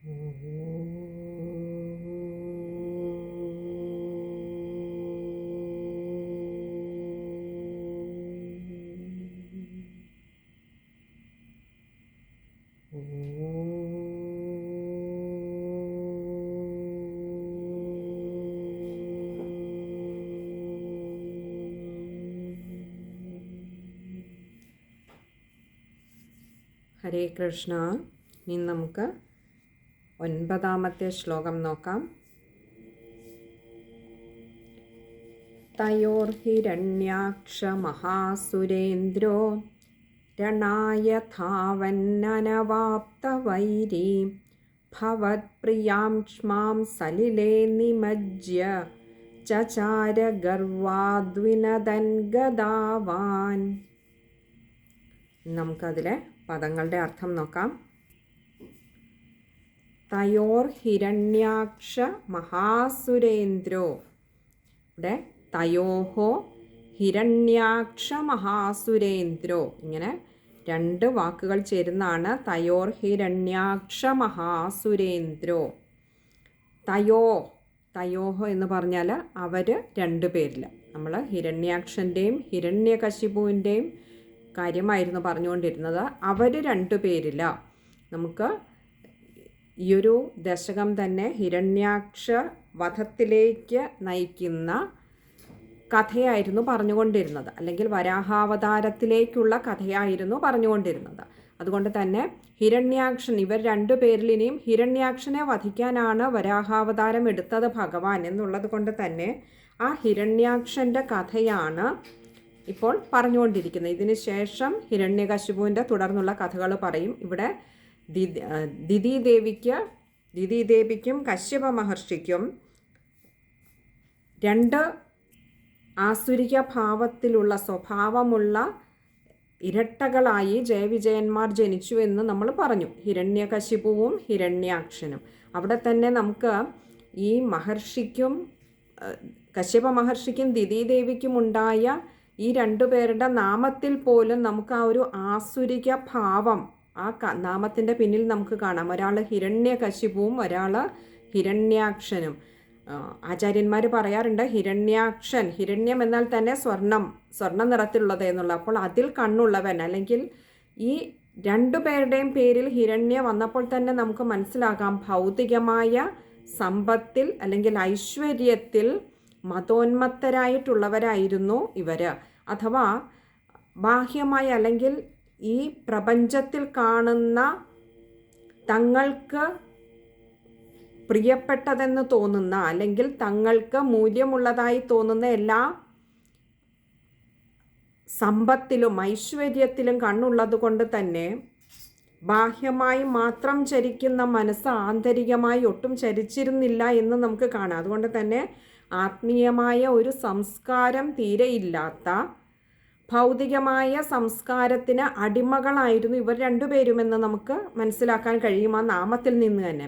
ഹരേ കൃഷ്ണ. ഇനി നമുക്ക് 9ാമത്തെ ശ്ലോകം നോക്കാം. തയോർഹിരണ്യാക്ഷ മഹാസുരേന്ദ്രോ രണായ ധാവന്നനവാപ്തവൈരീ ഭവത്പ്രിയാംക്ഷ്മാം സലിലേ നിമജ്യ ചചാര ഗർവാദ്വിനദൻ ഗദാവാൻ. നമുക്കതിലെ പദങ്ങളുടെ അർത്ഥം നോക്കാം. തയോർ ഹിരണ്യാക്ഷ മഹാസുരേന്ദ്രോ. ഇവിടെ തയോഹോ ഹിരണ്യാക്ഷ മഹാസുരേന്ദ്രോ, ഇങ്ങനെ രണ്ട് വാക്കുകൾ ചേരുന്നതാണ് തയോർ ഹിരണ്യാക്ഷ മഹാസുരേന്ദ്രോ. തയോഹോ എന്ന് പറഞ്ഞാൽ അവർ രണ്ടു പേരില്ല. നമ്മൾ ഹിരണ്യാക്ഷൻ്റെയും ഹിരണ്യകശിപുവിൻ്റെയും കാര്യമായിരുന്നു പറഞ്ഞുകൊണ്ടിരുന്നത്. അവർ രണ്ടു പേരില്ല. നമുക്ക് ഈയൊരു ദശകം തന്നെ ഹിരണ്യാക്ഷ വധത്തിലേക്ക് നയിക്കുന്ന കഥയായിരുന്നു പറഞ്ഞുകൊണ്ടിരുന്നത്, അല്ലെങ്കിൽ വരാഹാവതാരത്തിലേക്കുള്ള കഥയായിരുന്നു പറഞ്ഞുകൊണ്ടിരുന്നത്. അതുകൊണ്ട് തന്നെ ഹിരണ്യാക്ഷൻ, ഇവർ രണ്ടു പേരിൽ ഇനിയും ഹിരണ്യാക്ഷനെ വധിക്കാനാണ് വരാഹാവതാരം എടുത്തത് ഭഗവാൻ എന്നുള്ളത് കൊണ്ട് തന്നെ ആ ഹിരണ്യാക്ഷൻ്റെ കഥയാണ് ഇപ്പോൾ പറഞ്ഞുകൊണ്ടിരിക്കുന്നത്. ഇതിന് ശേഷം ഹിരണ്യകശിപുവിൻ്റെ തുടർന്നുള്ള കഥകൾ പറയും. ഇവിടെ ദിതിദേവിക്കും കശ്യപ മഹർഷിക്കും രണ്ട് ആസുരിക ഭാവത്തിലുള്ള സ്വഭാവമുള്ള ഇരട്ടകളായി ജയവിജയന്മാർ ജനിച്ചു എന്ന് നമ്മൾ പറഞ്ഞു, ഹിരണ്യകശിപുവും ഹിരണ്യാക്ഷനും. അവിടെ തന്നെ നമുക്ക് ഈ മഹർഷിക്കും കശ്യപ മഹർഷിക്കും ദിതിദേവിക്കും ഉണ്ടായ ഈ രണ്ടുപേരുടെ നാമത്തിൽ പോലും നമുക്ക് ആ ഒരു ആസുരിക ഭാവം ആ നാമത്തിൻ്റെ പിന്നിൽ നമുക്ക് കാണാം. ഒരാൾ ഹിരണ്യകശിപുവും ഒരാൾ ഹിരണ്യാക്ഷനും. ആചാര്യന്മാർ പറയാറുണ്ട് ഹിരണ്യാക്ഷൻ, ഹിരണ്യം എന്നാൽ തന്നെ സ്വർണ്ണ നിറത്തിലുള്ളത് എന്നുള്ള. അപ്പോൾ അതിൽ കണ്ണുള്ളവൻ, അല്ലെങ്കിൽ ഈ രണ്ടുപേരുടെയും പേരിൽ ഹിരണ്യ വന്നപ്പോൾ തന്നെ നമുക്ക് മനസ്സിലാകാം ഭൗതികമായ സമ്പത്തിൽ അല്ലെങ്കിൽ ഐശ്വര്യത്തിൽ മതോന്മത്തരായിട്ടുള്ളവരായിരുന്നു ഇവർ. അഥവാ ബാഹ്യമായ അല്ലെങ്കിൽ ഈ പ്രപഞ്ചത്തിൽ കാണുന്ന തങ്ങൾക്ക് പ്രിയപ്പെട്ടതെന്ന് തോന്നുന്ന അല്ലെങ്കിൽ തങ്ങൾക്ക് മൂല്യമുള്ളതായി തോന്നുന്ന എല്ലാ സമ്പത്തിലും ഐശ്വര്യത്തിലും കണ്ണുള്ളത് കൊണ്ട് തന്നെ ബാഹ്യമായി മാത്രം ചരിക്കുന്ന മനസ്സ് ആന്തരികമായി ഒട്ടും ചരിച്ചിരുന്നില്ല എന്ന് നമുക്ക് കാണാം. അതുകൊണ്ട് തന്നെ ആത്മീയമായ ഒരു സംസ്കാരം തീരെയില്ലാത്ത, ഭൗതികമായ സംസ്കാരത്തിന് അടിമകളായിരുന്നു ഇവർ രണ്ടുപേരുമെന്ന് നമുക്ക് മനസ്സിലാക്കാൻ കഴിയും ആ നാമത്തിൽ നിന്ന് തന്നെ.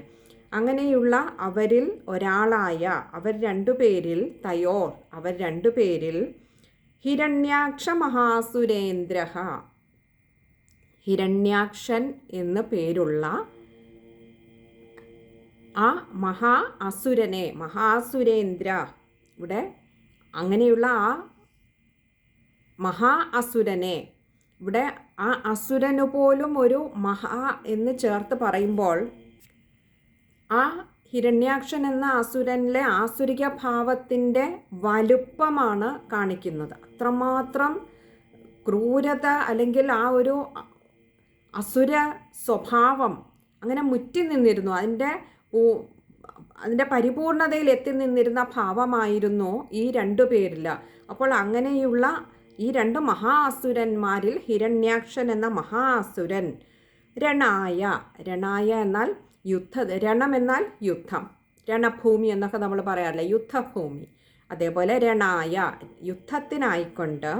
അങ്ങനെയുള്ള അവരിൽ ഒരാളായ അവർ രണ്ടുപേരിൽ അവർ രണ്ടുപേരിൽ ഹിരണ്യാക്ഷ മഹാസുരേന്ദ്ര, ഹിരണ്യാക്ഷൻ എന്ന് പേരുള്ള ആ മഹാസുരേന്ദ്ര, ഇവിടെ അങ്ങനെയുള്ള ആ അസുരനെ, ഇവിടെ ആ അസുരനു പോലും ഒരു എന്ന് ചേർത്ത് പറയുമ്പോൾ ആ ഹിരണ്യാക്ഷൻ എന്ന അസുരനിലെ ആസുരിക ഭാവത്തിൻ്റെ വലുപ്പമാണ് കാണിക്കുന്നത്. അത്രമാത്രം ക്രൂരത അല്ലെങ്കിൽ ആ ഒരു അസുര സ്വഭാവം അങ്ങനെ മുറ്റി നിന്നിരുന്നു. അതിൻ്റെ പരിപൂർണതയിൽ എത്തി നിന്നിരുന്ന ഭാവമായിരുന്നു ഈ രണ്ടു പേരിൽ. അപ്പോൾ അങ്ങനെയുള്ള ഈ രണ്ട് അസുരന്മാരിൽ ഹിരണ്യാക്ഷൻ എന്ന അസുരൻ രണായ എന്നാൽ രണം എന്നാൽ യുദ്ധം, രണഭൂമി എന്നൊക്കെ നമ്മൾ പറയാറില്ല, യുദ്ധഭൂമി. അതേപോലെ രണായ യുദ്ധത്തിനായിക്കൊണ്ട്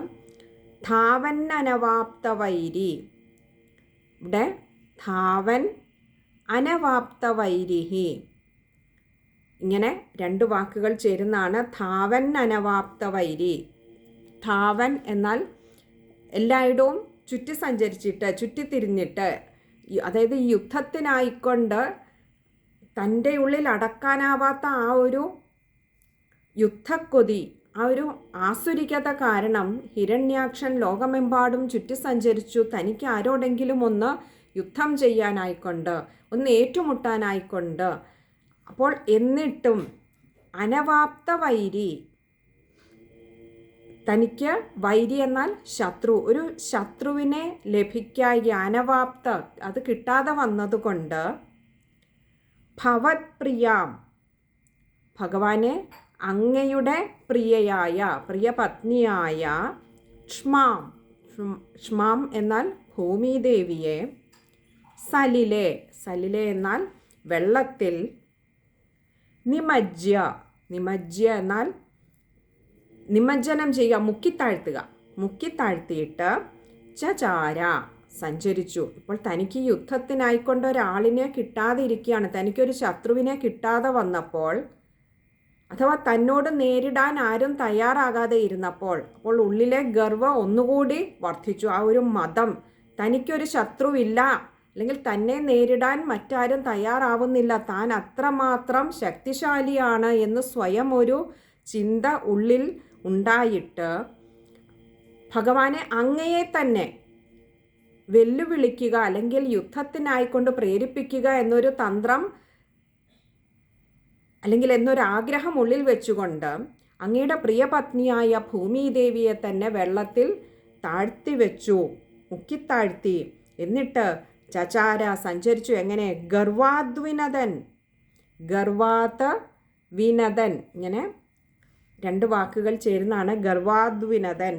ധാവന്നനവാപ്തവൈരി, ഇവിടെ ധാവൻ അനവാപ്തവൈരിഹി, ഇങ്ങനെ രണ്ട് വാക്കുകൾ ചേരുന്നതാണ് ധാവൻ അനവാപ്തവൈരി. ധാവൻ എന്നാൽ എല്ലായിടവും ചുറ്റിത്തിരിഞ്ഞിട്ട്, അതായത് യുദ്ധത്തിനായിക്കൊണ്ട് തൻ്റെ ഉള്ളിൽ അടക്കാനാവാത്ത ആ ഒരു യുദ്ധക്കൊതി, ആ ഒരു ആസുരികത കാരണം ഹിരണ്യാക്ഷൻ ലോകമെമ്പാടും ചുറ്റി സഞ്ചരിച്ചു. തനിക്ക് ആരോടെങ്കിലും ഒന്ന് യുദ്ധം ചെയ്യാനായിക്കൊണ്ട്, ഒന്ന് ഏറ്റുമുട്ടാനായിക്കൊണ്ട്. അപ്പോൾ എന്നിട്ടും അനവാപ്ത വൈരി, തനിക്ക് വൈരി എന്നാൽ ശത്രു, ഒരു ശത്രുവിനെ ലഭിക്കായി അനവാപ്ത, അത് കിട്ടാതെ വന്നതുകൊണ്ട് ഭവത് പ്രിയാം, ഭഗവാനെ അങ്ങയുടെ പ്രിയയായ പ്രിയപത്നിയായ ക്ഷ്മാം, ക്ഷ്മാം എന്നാൽ ഭൂമിദേവിയെ, സലിലെ, സലിലെ എന്നാൽ വെള്ളത്തിൽ, നിമജ്യ, നിമജ്യ എന്നാൽ നിമജ്ജനം ചെയ്യുക, മുക്കിത്താഴ്ത്തുക, മുക്കിത്താഴ്ത്തിയിട്ട് ചചാര സഞ്ചരിച്ചു. ഇപ്പോൾ തനിക്ക് യുദ്ധത്തിനായിക്കൊണ്ട് ഒരാളിനെ കിട്ടാതിരിക്കുകയാണ്, തനിക്കൊരു ശത്രുവിനെ കിട്ടാതെ വന്നപ്പോൾ, അഥവാ തന്നോട് നേരിടാൻ ആരും തയ്യാറാകാതെ ഇരുന്നപ്പോൾ, അപ്പോൾ ഉള്ളിലെ ഗർവം ഒന്നുകൂടി വർദ്ധിച്ചു. ആ ഒരു മതം, തനിക്കൊരു ശത്രുവില്ല, അല്ലെങ്കിൽ തന്നെ നേരിടാൻ മറ്റാരും തയ്യാറാവുന്നില്ല, താൻ അത്രമാത്രം ശക്തിശാലിയാണ് എന്ന് സ്വയം ഒരു ചിന്ത ഉള്ളിൽ ഉണ്ടായിട്ട് ഭഗവാനെ അങ്ങയെ തന്നെ വെല്ലുവിളിക്കുക, അല്ലെങ്കിൽ യുദ്ധത്തിനായിക്കൊണ്ട് പ്രേരിപ്പിക്കുക എന്നൊരു തന്ത്രം, അല്ലെങ്കിൽ എന്നൊരാഗ്രഹം ഉള്ളിൽ വെച്ചുകൊണ്ട് അങ്ങയുടെ പ്രിയപത്നിയായ ഭൂമിദേവിയെ തന്നെ വെള്ളത്തിൽ താഴ്ത്തി വെച്ചു, മുക്കിത്താഴ്ത്തി. എന്നിട്ട് ചചാര സഞ്ചരിച്ചു. എങ്ങനെ? ഗർവാദ്വിനദൻ, ഗർവാത് വിനദൻ, ഇങ്ങനെ രണ്ട് വാക്കുകൾ ചേരുന്നതാണ് ഗർവാദ്വിനദൻ.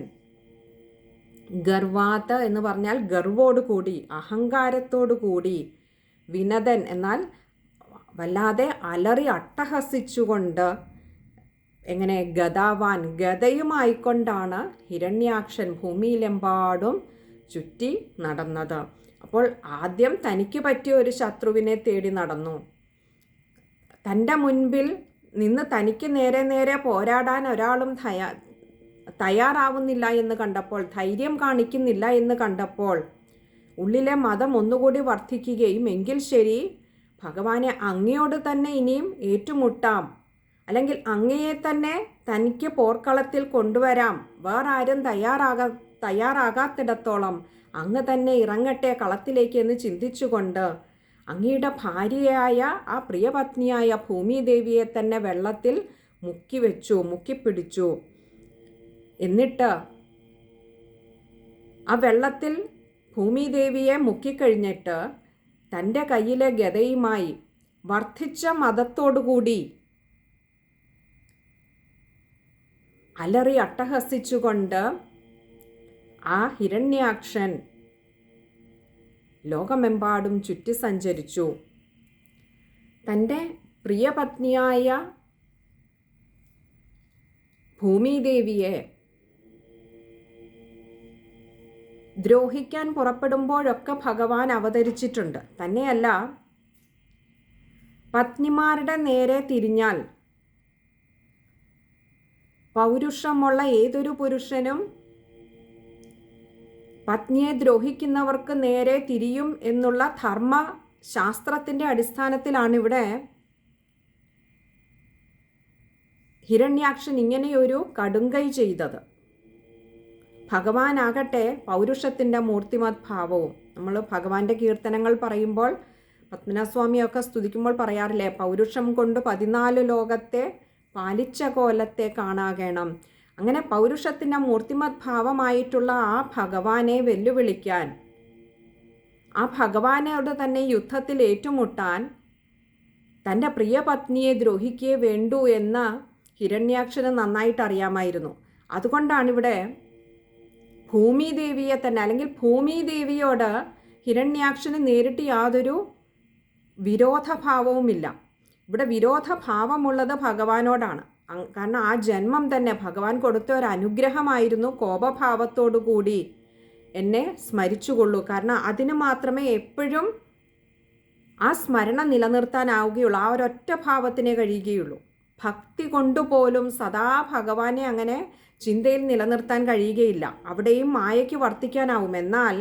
ഗർവാത്ത് എന്ന് പറഞ്ഞാൽ ഗർവോട് കൂടി, അഹങ്കാരത്തോടു കൂടി. വിനദൻ എന്നാൽ വല്ലാതെ അലറി അട്ടഹസിച്ചുകൊണ്ട്. എങ്ങനെ? ഗദാവാൻ, ഗദയുമായിക്കൊണ്ടാണ് ഹിരണ്യാക്ഷൻ ഭൂമിയിലെമ്പാടും ചുറ്റി നടന്നത്. അപ്പോൾ ആദ്യം തനിക്ക് പറ്റിയ ഒരു ശത്രുവിനെ തേടി നടന്നു. തൻ്റെ മുൻപിൽ നിന്ന് തനിക്ക് നേരെ നേരെ പോരാടാൻ ഒരാളും തയ്യാറാവുന്നില്ല എന്ന് കണ്ടപ്പോൾ, ധൈര്യം കാണിക്കുന്നില്ല എന്ന് കണ്ടപ്പോൾ ഉള്ളിലെ മതം ഒന്നുകൂടി വർദ്ധിക്കുകയും, എങ്കിൽ ശരി, ഭഗവാനെ അങ്ങയോട് തന്നെ ഇനിയും ഏറ്റുമുട്ടാം, അല്ലെങ്കിൽ അങ്ങയെ തന്നെ തനിക്ക് പോർക്കളത്തിൽ കൊണ്ടുവരാം, വേറെ ആരും തയ്യാറാകാത്തിടത്തോളം അങ്ങ് തന്നെ ഇറങ്ങട്ടെ കളത്തിലേക്ക് എന്ന് ചിന്തിച്ചുകൊണ്ട് അങ്ങയുടെ ഭാര്യയായ ആ പ്രിയപത്നിയായ ഭൂമിദേവിയെ തന്നെ വെള്ളത്തിൽ മുക്കിവെച്ചു, മുക്കിപ്പിടിച്ചു. എന്നിട്ട് ആ വെള്ളത്തിൽ ഭൂമിദേവിയെ മുക്കിക്കഴിഞ്ഞിട്ട് തൻ്റെ കയ്യിലെ ഗദയുമായി വർദ്ധിച്ച മതത്തോടുകൂടി അലറി അട്ടഹസിച്ചുകൊണ്ട് ആ ഹിരണ്യാക്ഷൻ ലോകമെമ്പാടും ചുറ്റി സഞ്ചരിച്ചു. തൻ്റെ പ്രിയപത്നിയായ ഭൂമിദേവിയെ ദ്രോഹിക്കാൻ പുറപ്പെടുമ്പോഴൊക്കെ ഭഗവാൻ അവതരിച്ചിട്ടുണ്ട്. തന്നെയല്ല, പത്നിമാരുടെ നേരെ തിരിഞ്ഞാൽ പൗരുഷമുള്ള ഏതൊരു പുരുഷനും പത്നിയെ ദ്രോഹിക്കുന്നവർക്ക് നേരെ തിരിയും എന്നുള്ള ധർമ്മശാസ്ത്രത്തിൻ്റെ അടിസ്ഥാനത്തിലാണ് ഇവിടെ ഹിരണ്യാക്ഷൻ ഇങ്ങനെയൊരു കടുങ്കൈ ചെയ്തത്. ഭഗവാനാകട്ടെ പൗരുഷത്തിൻ്റെ മൂർത്തിമത് ഭാവവും. നമ്മൾ ഭഗവാന്റെ കീർത്തനങ്ങൾ പറയുമ്പോൾ, പത്മനാഭസ്വാമിയൊക്കെ സ്തുതിക്കുമ്പോൾ പറയാറില്ലേ, പൗരുഷം കൊണ്ട് 14 ലോകത്തെ പാലിച്ച കോലത്തെ കാണാകണം. അങ്ങനെ പൗരുഷത്തിൻ്റെ മൂർത്തിമത് ഭാവമായിട്ടുള്ള ആ ഭഗവാനെ വെല്ലുവിളിക്കാൻ, ആ ഭഗവാനോട് തന്നെ യുദ്ധത്തിൽ ഏറ്റുമുട്ടാൻ തൻ്റെ പ്രിയപത്നിയെ ദ്രോഹിക്കേ വേണ്ടൂ എന്ന് ഹിരണ്യാക്ഷന് നന്നായിട്ട് അറിയാമായിരുന്നു. അതുകൊണ്ടാണിവിടെ ഭൂമിദേവിയെ തന്നെ, അല്ലെങ്കിൽ ഭൂമിദേവിയോട് ഹിരണ്യാക്ഷന് നേരിട്ട് യാതൊരു വിരോധഭാവവുമില്ല. ഇവിടെ വിരോധഭാവമുള്ളത് ഭഗവാനോടാണ്. കാരണം ആ ജന്മം തന്നെ ഭഗവാൻ കൊടുത്ത ഒരു അനുഗ്രഹമായിരുന്നു. കോപഭാവത്തോടു കൂടി എന്നെ സ്മരിച്ചുകൊള്ളൂ, കാരണം അതിന് മാത്രമേ എപ്പോഴും ആ സ്മരണ നിലനിർത്താനാവുകയുള്ളൂ, ആ ഒരൊറ്റ ഭാവത്തിനെ കഴിയുകയുള്ളൂ. ഭക്തി കൊണ്ടുപോലും സദാ ഭഗവാനെ അങ്ങനെ ചിന്തയിൽ നിലനിർത്താൻ കഴിയുകയില്ല. അവിടെയും മായയ്ക്ക് വർത്തിക്കാനാവും. എന്നാൽ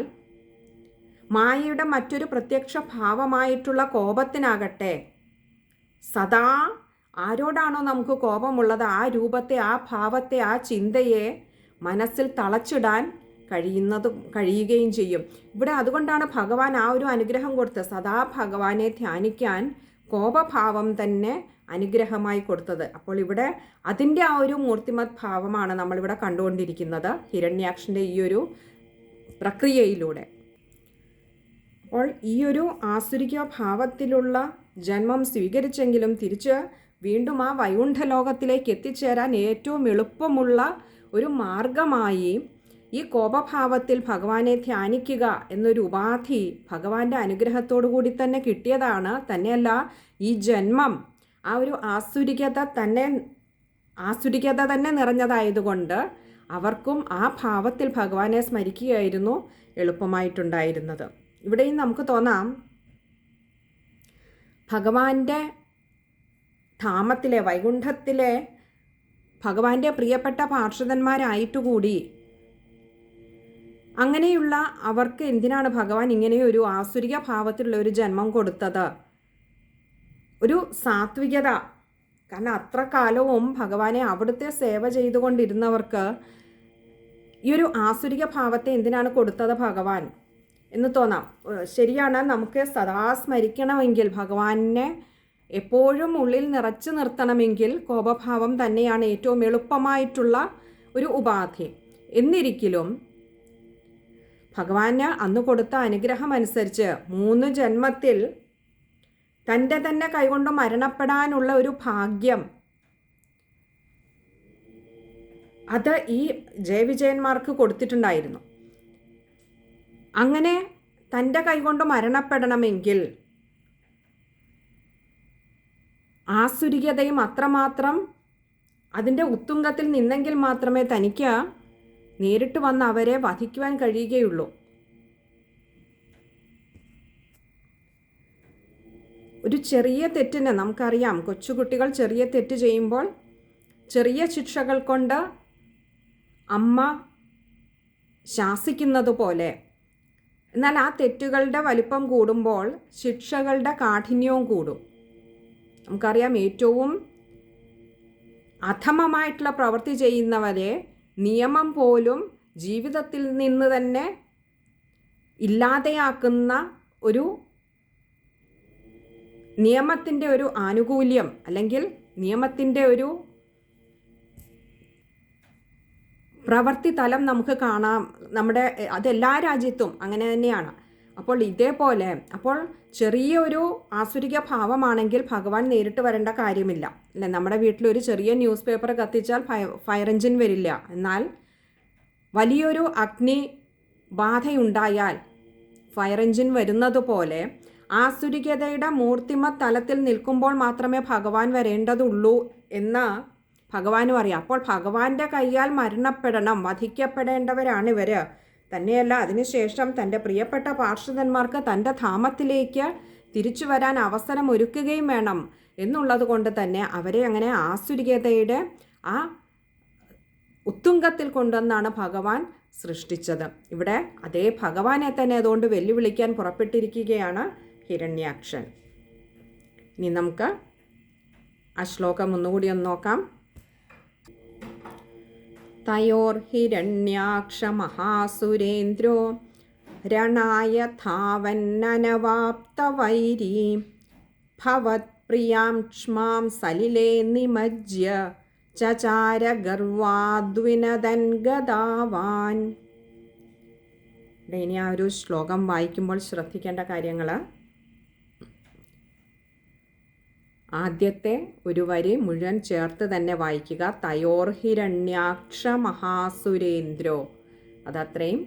മായയുടെ മറ്റൊരു പ്രത്യക്ഷ ഭാവമായിട്ടുള്ള കോപത്തിനാകട്ടെ സദാ ആരോടാണോ നമുക്ക് കോപമുള്ളത് ആ രൂപത്തെ, ആ ഭാവത്തെ, ആ ചിന്തയെ മനസ്സിൽ തളച്ചിടാൻ കഴിയുകയും ചെയ്യും. ഇവിടെ അതുകൊണ്ടാണ് ഭഗവാൻ ആ ഒരു അനുഗ്രഹം കൊടുത്തത്. സദാ ഭഗവാനെ ധ്യാനിക്കാൻ കോപഭാവം തന്നെ അനുഗ്രഹമായി കൊടുത്തത്. അപ്പോൾ ഇവിടെ അതിൻ്റെ ആ ഒരു മൂർത്തിമത് ഭാവമാണ് നമ്മളിവിടെ കണ്ടുകൊണ്ടിരിക്കുന്നത് ഹിരണ്യാക്ഷൻ്റെ ഈ ഒരു പ്രക്രിയയിലൂടെ. അപ്പോൾ ഈ ഒരു ആസുരിക ഭാവത്തിലുള്ള ജന്മം സ്വീകരിച്ചെങ്കിലും തിരിച്ച് വീണ്ടും ആ വൈകുണ്ഠലോകത്തിലേക്ക് എത്തിച്ചേരാൻ ഏറ്റവും എളുപ്പമുള്ള ഒരു മാർഗമായി ഈ കോപഭാവത്തിൽ ഭഗവാനെ ധ്യാനിക്കുക എന്നൊരു ഉപാധി ഭഗവാന്റെ അനുഗ്രഹത്തോടു കൂടി തന്നെ കിട്ടിയതാണ്. തന്നെയല്ല, ഈ ജന്മം ആ ഒരു ആസുരികത തന്നെ നിറഞ്ഞതായതുകൊണ്ട് അവർക്കും ആ ഭാവത്തിൽ ഭഗവാനെ സ്മരിക്കുകയായിരുന്നു എളുപ്പമായിട്ടുണ്ടായിരുന്നത്. ഇവിടെയും നമുക്ക് തോന്നാം, ഭഗവാന്റെ ധാമത്തിലെ വൈകുണ്ഠത്തിലെ ഭഗവാന്റെ പ്രിയപ്പെട്ട പാർഷദന്മാരായിട്ടുകൂടി അങ്ങനെയുള്ള അവർക്ക് എന്തിനാണ് ഭഗവാൻ ഇങ്ങനെയൊരു ആസുരിക ഭാവത്തിലുള്ള ഒരു ജന്മം കൊടുത്തത്? ഒരു സാത്വികത. കാരണം അത്ര കാലവും ഭഗവാനെ അവിടുത്തെ സേവ ചെയ്തുകൊണ്ടിരുന്നവർക്ക് ഈ ഒരു ആസുരിക ഭാവത്തെ എന്തിനാണ് കൊടുത്തത് ഭഗവാൻ എന്ന് തോന്നാം. ശരിയാണ്, നമുക്ക് സദാ സ്മരിക്കണമെങ്കിൽ, ഭഗവാനെ എപ്പോഴും ഉള്ളിൽ നിറച്ചു നിർത്തണമെങ്കിൽ കോപഭാവം തന്നെയാണ് ഏറ്റവും എളുപ്പമായിട്ടുള്ള ഒരു ഉപാധി. എന്നിരിക്കലും ഭഗവാന് അന്ന് കൊടുത്ത അനുഗ്രഹം അനുസരിച്ച് 3 ജന്മത്തിൽ തൻ്റെ തന്നെ കൈകൊണ്ട് മരണപ്പെടാനുള്ള ഒരു ഭാഗ്യം അത് ഈ ജയവിജയന്മാർക്ക് കൊടുത്തിട്ടുണ്ടായിരുന്നു. അങ്ങനെ തൻ്റെ കൈകൊണ്ട് മരണപ്പെടണമെങ്കിൽ ആസുരികതയും അത്രമാത്രം അതിൻ്റെ ഉത്തുംഗത്തിൽ നിന്നെങ്കിൽ മാത്രമേ തനിക്ക് നേരിട്ട് വന്ന് അവരെ വധിക്കുവാൻ കഴിയുകയുള്ളൂ. ഒരു ചെറിയ തെറ്റിന് നമുക്കറിയാം, കൊച്ചുകുട്ടികൾ ചെറിയ തെറ്റ് ചെയ്യുമ്പോൾ ചെറിയ ശിക്ഷകൾ കൊണ്ട് അമ്മ ശാസിക്കുന്നത് പോലെ, എന്നാൽ ആ തെറ്റുകളുടെ വലിപ്പം കൂടുമ്പോൾ ശിക്ഷകളുടെ കാഠിന്യവും കൂടും. നമുക്കറിയാം, ഏറ്റവും അധമമായിട്ടുള്ള പ്രവൃത്തി ചെയ്യുന്നവരെ നിയമം പോലും ജീവിതത്തിൽ നിന്ന് തന്നെ ഇല്ലാതെയാക്കുന്ന ഒരു നിയമത്തിൻ്റെ ഒരു ആനുകൂല്യം, അല്ലെങ്കിൽ നിയമത്തിൻ്റെ ഒരു പ്രവൃത്തി തലം നമുക്ക് കാണാം. അതെല്ലാ രാജ്യത്തും അങ്ങനെ തന്നെയാണ്. അപ്പോൾ ഇതേപോലെ, അപ്പോൾ ചെറിയൊരു ആസുരിക ഭാവമാണെങ്കിൽ ഭഗവാൻ നേരിട്ട് വരേണ്ട കാര്യമില്ല അല്ലേ. നമ്മുടെ വീട്ടിലൊരു ചെറിയ ന്യൂസ് പേപ്പർ കത്തിച്ചാൽ ഫയർ എഞ്ചിൻ വരില്ല. എന്നാൽ വലിയൊരു അഗ്നി ബാധയുണ്ടായാൽ ഫയർ എഞ്ചിൻ വരുന്നത് പോലെ ആസുരികതയുടെ മൂർത്തിമ തലത്തിൽ നിൽക്കുമ്പോൾ മാത്രമേ ഭഗവാൻ വരേണ്ടതുള്ളൂ എന്ന് ഭഗവാനും അറിയാം. അപ്പോൾ ഭഗവാന്റെ കൈയാൽ മരണപ്പെടണം, വധിക്കപ്പെടേണ്ടവരാണ് ഇവർ. തന്നെയല്ല, അതിനുശേഷം തൻ്റെ പ്രിയപ്പെട്ട പാർഷദന്മാർക്ക് തൻ്റെ ധാമത്തിലേക്ക് തിരിച്ചു വരാൻ അവസരം ഒരുക്കുകയും വേണം എന്നുള്ളത് കൊണ്ട് തന്നെ അവരെ അങ്ങനെ ആസുരികതയുടെ ആ ഉത്തുംഗത്തിൽ കൊണ്ടുവന്നാണ് ഭഗവാൻ സൃഷ്ടിച്ചത്. ഇവിടെ അതേ ഭഗവാനെ തന്നെ അതുകൊണ്ട് വെല്ലുവിളിക്കാൻ പുറപ്പെട്ടിരിക്കുകയാണ് ഹിരണ്യാക്ഷൻ. ഇനി നമുക്ക് ആ ശ്ലോകം ഒന്നുകൂടി ഒന്ന് നോക്കാം. തയോർഹിരണ്യാക്ഷ മഹാസുരേന്ദ്രോ രണായ ധാവന്നനവാപ്തവൈരീ ഭവത്പ്രിയാം ക്ഷ്മാം സലിലേ നിമജ്യ ചചാര ഗർവാദ്വിനദൻ ഗതാവാൻ. ഇനി ആ ഒരു ശ്ലോകം വായിക്കുമ്പോൾ ശ്രദ്ധിക്കേണ്ട കാര്യങ്ങൾ, ആദ്യത്തെ ഒരു വരി മുഴുവൻ ചേർത്ത് തന്നെ വായിക്കുക. തയോർഹിരണ്യാക്ഷ മഹാസുരേന്ദ്രോ, അതത്രയും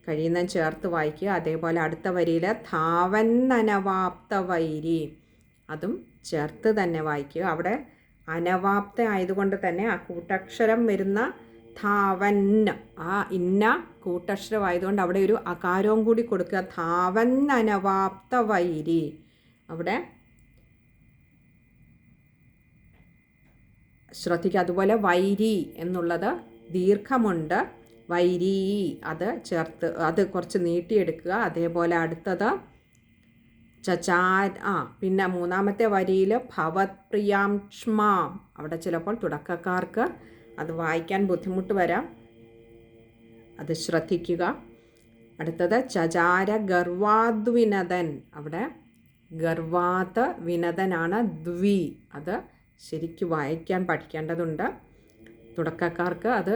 കഴിയുന്ന ചേർത്ത് വായിക്കുക. അതേപോലെ അടുത്ത വരിയിൽ ധാവന്നനവാപ്ത വൈരി, അതും ചേർത്ത് തന്നെ വായിക്കുക. അവിടെ അനവാപ്ത ആയതുകൊണ്ട് തന്നെ ആ കൂട്ടക്ഷരം വരുന്ന ധാവന്ന, ആ ഇന്ന കൂട്ടക്ഷരമായതുകൊണ്ട് അവിടെ ഒരു അകാരവും കൂടി കൊടുക്കുക. ധാവന്നനവാപ്ത വൈരി, അവിടെ ശ്രദ്ധിക്കുക. അതുപോലെ വൈരി എന്നുള്ളത് ദീർഘമുണ്ട്, വൈരീ അത് ചേർത്ത് അത് കുറച്ച് നീട്ടിയെടുക്കുക. അതേപോലെ അടുത്തത് പിന്നെ മൂന്നാമത്തെ വരിയിൽ ഭവത് പ്രിയാം ക്ഷ്മാം, അവിടെ ചിലപ്പോൾ തുടക്കക്കാർക്ക് അത് വായിക്കാൻ ബുദ്ധിമുട്ട് വരാം, അത് ശ്രദ്ധിക്കുക. അടുത്തത് ചചാര ഗർവാദ്വിനദൻ, അവിടെ ഗർവാത് വിനദനാണ് ദ്വി, അത് ശരിക്കും വായിക്കാൻ പഠിക്കേണ്ടതുണ്ട്. തുടക്കക്കാർക്ക് അത്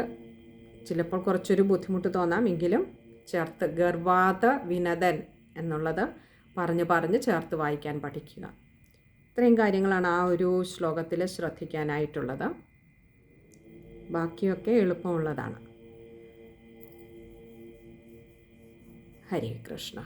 ചിലപ്പോൾ കുറച്ചൊരു ബുദ്ധിമുട്ട് തോന്നാം, എങ്കിലും ചേർത്ത് ഗർവാത് വിനദൻ എന്നുള്ളത് പറഞ്ഞ് ചേർത്ത് വായിക്കാൻ പഠിക്കുക. ഇത്രയും കാര്യങ്ങളാണ് ആ ഒരു ശ്ലോകത്തിൽ ശ്രദ്ധിക്കാനായിട്ടുള്ളത്. ബാക്കിയൊക്കെ എളുപ്പമുള്ളതാണ്. ഹരേ കൃഷ്ണ.